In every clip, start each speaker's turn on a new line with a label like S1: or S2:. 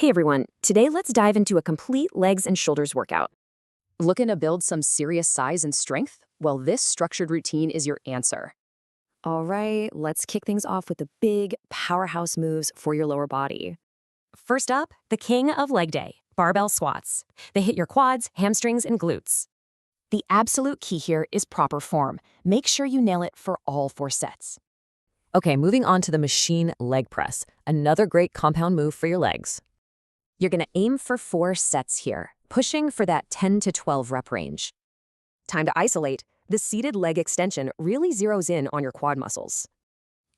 S1: Hey everyone, today let's dive into a complete legs and shoulders workout.
S2: Looking to build some serious size and strength? Well, this structured routine is your answer.
S1: All right, let's kick things off with the big powerhouse moves for your lower body. First up, the king of leg day, barbell squats. They hit your quads, hamstrings, and glutes. The absolute key here is proper form. Make sure you nail it for all 4 sets.
S2: Okay, moving on to the machine leg press, another great compound move for your legs.
S1: You're gonna aim for 4 sets here, pushing for that 10 to 12 rep range. Time to isolate. The seated leg extension really zeroes in on your quad muscles.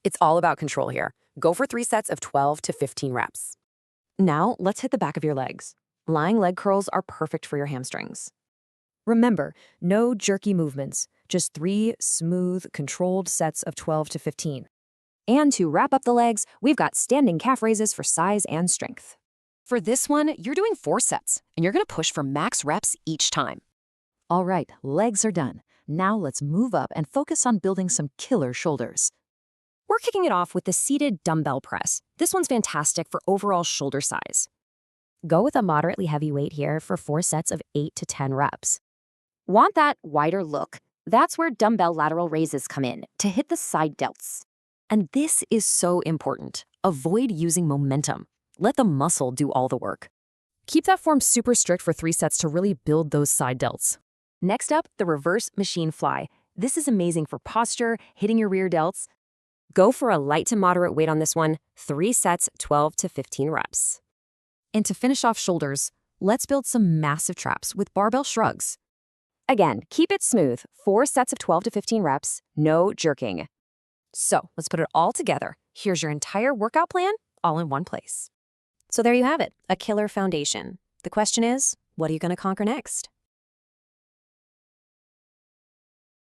S1: It's all about control here. Go for 3 sets of 12 to 15 reps. Now, let's hit the back of your legs. Lying leg curls are perfect for your hamstrings. Remember, no jerky movements, just 3 smooth, controlled sets of 12 to 15. And to wrap up the legs, we've got standing calf raises for size and strength. For this one, you're doing 4 sets, and you're gonna push for max reps each time.
S2: All right, legs are done. Now let's move up and focus on building some killer shoulders.
S1: We're kicking it off with the seated dumbbell press. This one's fantastic for overall shoulder size. Go with a moderately heavy weight here for 4 sets of 8 to 10 reps. Want that wider look? That's where dumbbell lateral raises come in, to hit the side delts. And this is so important. Avoid using momentum. Let the muscle do all the work.
S2: Keep that form super strict for 3 sets to really build those side delts.
S1: Next up, the reverse machine fly. This is amazing for posture, hitting your rear delts. Go for a light to moderate weight on this one, 3 sets, 12 to 15 reps.
S2: And to finish off shoulders, let's build some massive traps with barbell shrugs.
S1: Again, keep it smooth, 4 sets of 12 to 15 reps, no jerking. So let's put it all together. Here's your entire workout plan, all in one place. So there you have it, a killer foundation. The question is, what are you going to conquer next?